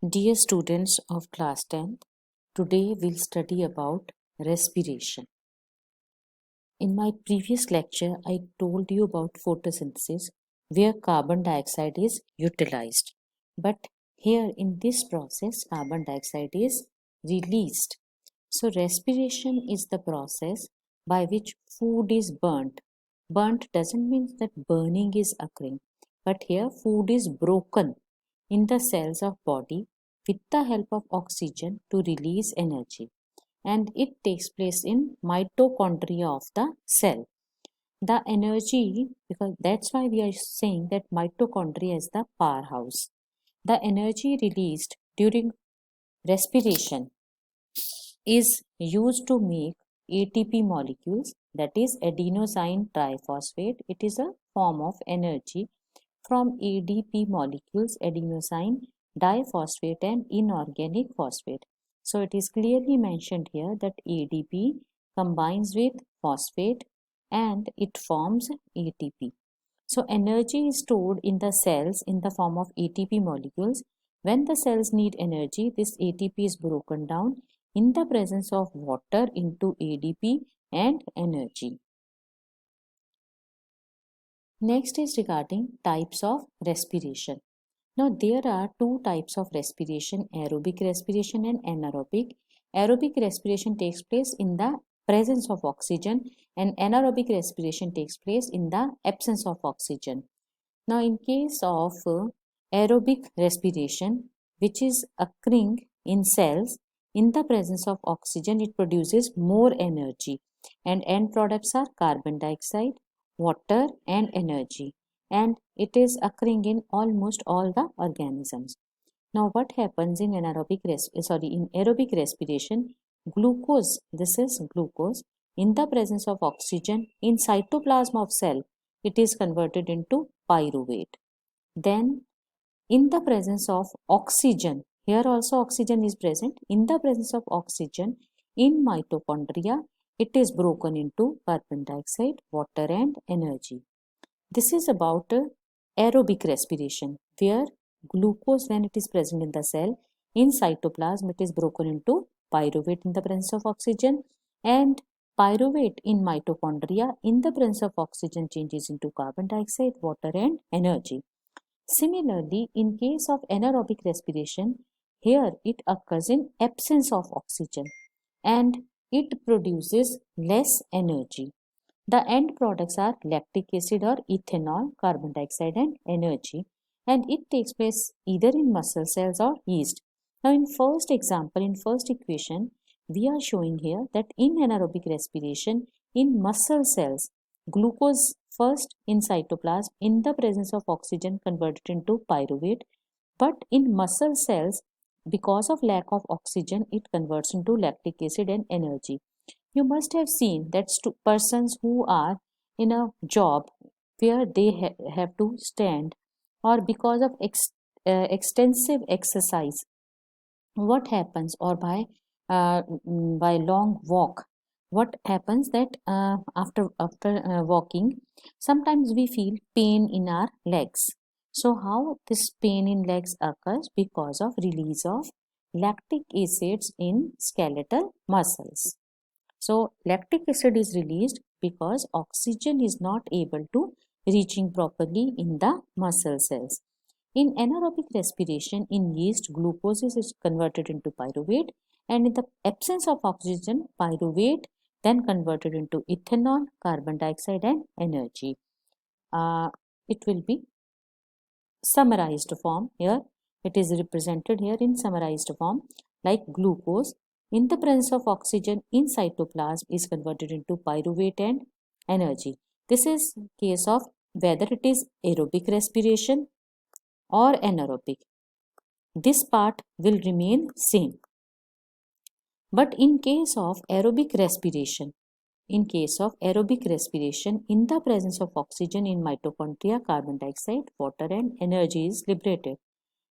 Dear students of class 10th, today we'll study about respiration. In my previous lecture, I told you about photosynthesis where carbon dioxide is utilized. But here in this process, carbon dioxide is released. So respiration is the process by which food is burnt. Burnt doesn't mean that burning is occurring, but here food is broken in the cells of body with the help of oxygen to release energy, and it takes place in mitochondria of the cell. The energy, because that's why we are saying that mitochondria is the powerhouse. The energy released during respiration is used to make ATP molecules, that is adenosine triphosphate. It is a form of energy from ADP molecules, adenosine diphosphate and inorganic phosphate. So it is clearly mentioned here that ADP combines with phosphate and it forms ATP. So energy is stored in the cells in the form of ATP molecules. When the cells need energy, this ATP is broken down in the presence of water into ADP and energy. Next is regarding types of respiration. Now there are two types of respiration, aerobic respiration and anaerobic. Aerobic respiration takes place in the presence of oxygen and anaerobic respiration takes place in the absence of oxygen. Now in case of aerobic respiration, which is occurring in cells in the presence of oxygen, it produces more energy and end products are carbon dioxide, water and energy, and it is occurring in almost all the organisms. Now what happens in aerobic respiration? Glucose, this is glucose, in the presence of oxygen in cytoplasm of cell, it is converted into pyruvate. Then in the presence of oxygen, here also oxygen is present, in the presence of oxygen in mitochondria, it is broken into carbon dioxide, water and energy. This is about aerobic respiration, where glucose, when it is present in the cell, in cytoplasm, it is broken into pyruvate in the presence of oxygen, and pyruvate in mitochondria in the presence of oxygen changes into carbon dioxide, water and energy. Similarly, in case of anaerobic respiration, here it occurs in absence of oxygen and it produces less energy. The end products are lactic acid or ethanol, carbon dioxide and energy, and it takes place either in muscle cells or yeast. Now in first example, in first equation, we are showing here that in anaerobic respiration in muscle cells, glucose first in cytoplasm in the presence of oxygen converted into pyruvate, but in muscle cells because of lack of oxygen it converts into lactic acid and energy. You must have seen that persons who are in a job where they have to stand, or because of extensive exercise, what happens, or by long walk, what happens that after walking, sometimes we feel pain in our legs. So how this pain in legs occurs? Because of release of lactic acids in skeletal muscles. So lactic acid is released because oxygen is not able to reaching properly in the muscle cells. In anaerobic respiration in yeast, glucose is converted into pyruvate, and in the absence of oxygen, pyruvate then converted into ethanol, carbon dioxide and energy. It will be summarized form here. It is represented here in summarized form like glucose in the presence of oxygen in cytoplasm is converted into pyruvate and energy. This is case of whether it is aerobic respiration or anaerobic. This part will remain same. But in case of aerobic respiration, in the presence of oxygen in mitochondria, carbon dioxide, water and energy is liberated.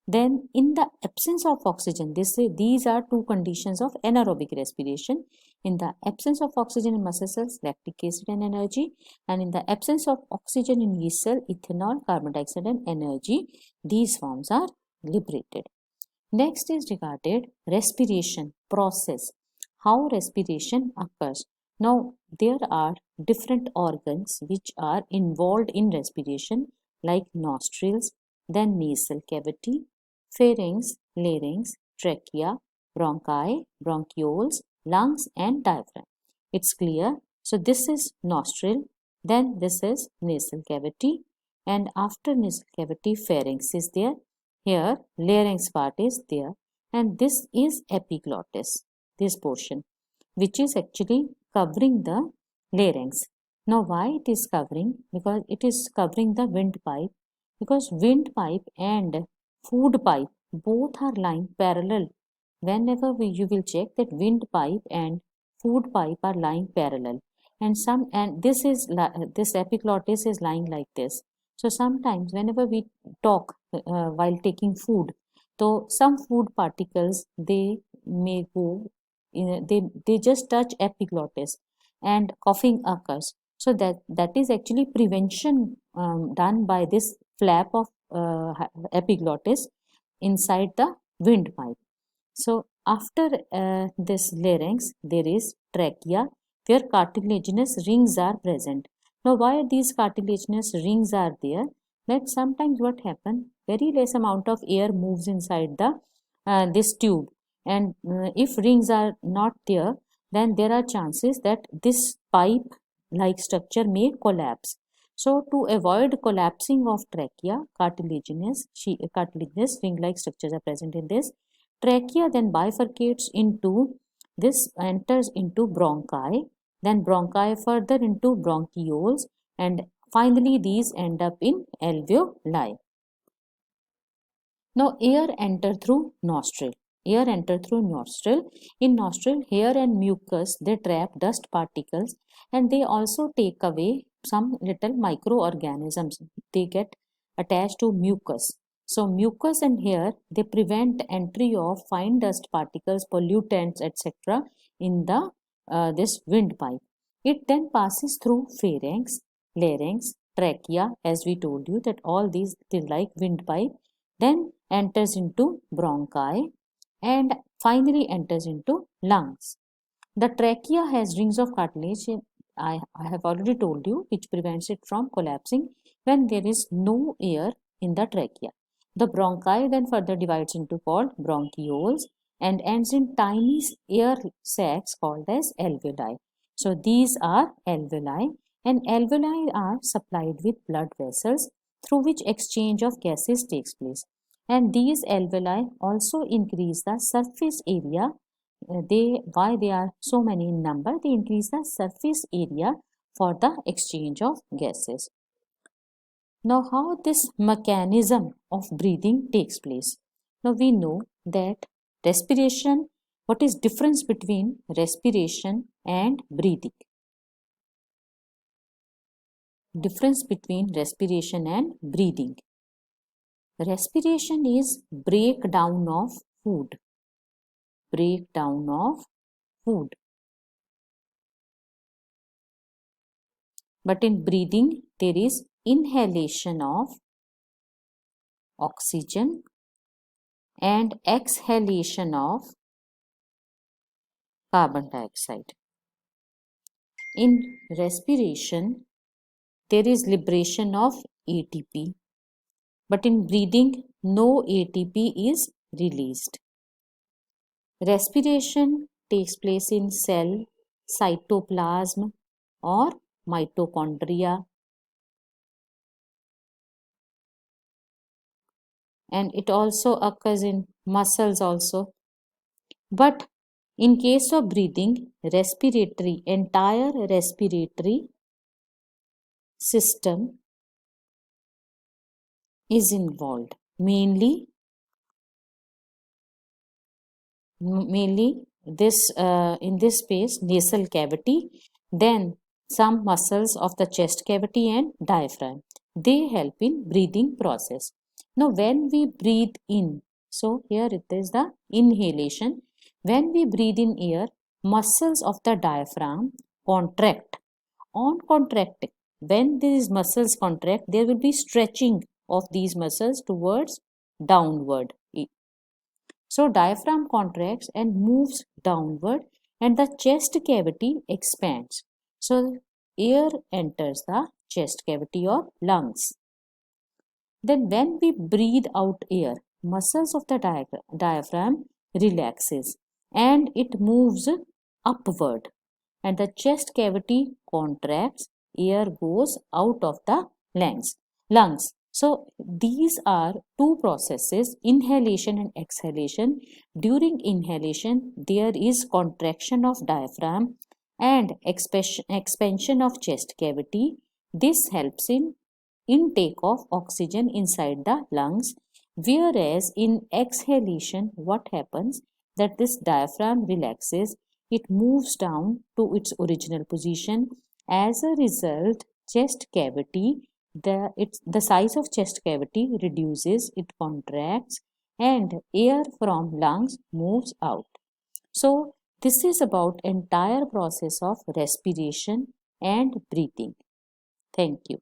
Then in the absence of oxygen, these are two conditions of anaerobic respiration. In the absence of oxygen in muscle cells, lactic acid and energy, and in the absence of oxygen in yeast cell, ethanol, carbon dioxide and energy, these forms are liberated. Next is regarded respiration process, how respiration occurs. Now there are different organs which are involved in respiration like nostrils, then nasal cavity, pharynx, larynx, trachea, bronchi, bronchioles, lungs and diaphragm. It's clear. So this is nostril, then this is nasal cavity, and after nasal cavity pharynx is there. Here larynx part is there, and this is epiglottis, this portion, which is actually covering the larynx. Now why it is covering? Because it is covering the windpipe, because windpipe and food pipe both are lying parallel. Whenever you will check that windpipe and food pipe are lying parallel, and this epiglottis is lying like this. So sometimes whenever we talk while taking food, so some food particles they may go they just touch epiglottis and coughing occurs. So that is actually prevention done by this flap of epiglottis inside the windpipe. So after this larynx, there is trachea where cartilaginous rings are present. Now why these cartilaginous rings are there? That sometimes what happen, very less amount of air moves inside the this tube, and if rings are not there, then there are chances that this pipe like structure may collapse. So to avoid collapsing of trachea, cartilaginous ring like structures are present in this. Trachea then bifurcates into, this enters into bronchi, then bronchi further into bronchioles, and finally these end up in alveoli. Now air enter through nostril. Air enter through nostril. In nostril, hair and mucus, they trap dust particles, and they also take away some little microorganisms. They get attached to mucus. So mucus and hair, they prevent entry of fine dust particles, pollutants, etc. in the this windpipe. It then passes through pharynx, larynx, trachea, as we told you that all these they like windpipe, then enters into bronchi and finally enters into lungs. The trachea has rings of cartilage, I have already told you, which prevents it from collapsing when there is no air in the trachea. The bronchi then further divides into called bronchioles and ends in tiny air sacs called as alveoli. So these are alveoli, and alveoli are supplied with blood vessels through which exchange of gases takes place. And these alveoli also increase the surface area. Why they are so many in number? They increase the surface area for the exchange of gases. Now how this mechanism of breathing takes place? Now we know that respiration, what is difference between respiration and breathing? Difference between respiration and breathing. Respiration is breakdown of food. Breakdown of food. But in breathing, there is inhalation of oxygen and exhalation of carbon dioxide. In respiration, there is liberation of ATP, but in breathing, no ATP is released. Respiration takes place in cell, cytoplasm, or mitochondria, and it also occurs in muscles also. But in case of breathing, entire respiratory system is involved. Mainly this in this space, nasal cavity, then some muscles of the chest cavity and diaphragm. They help in breathing process. Now when we breathe in, so here it is the inhalation. When we breathe in air, muscles of the diaphragm contract. On contracting, when these muscles contract, there will be stretching of these muscles towards downward. So diaphragm contracts and moves downward and the chest cavity expands. So air enters the chest cavity or lungs. Then when we breathe out air, muscles of the diaphragm relaxes and it moves upward and the chest cavity contracts, air goes out of the lungs. So these are two processes, inhalation and exhalation. During inhalation there is contraction of diaphragm and expansion of chest cavity. This helps in intake of oxygen inside the lungs, whereas in exhalation what happens that this diaphragm relaxes, it moves down to its original position. As a result, chest cavity, the size of chest cavity reduces, it contracts and air from lungs moves out. So this is about entire process of respiration and breathing. Thank you.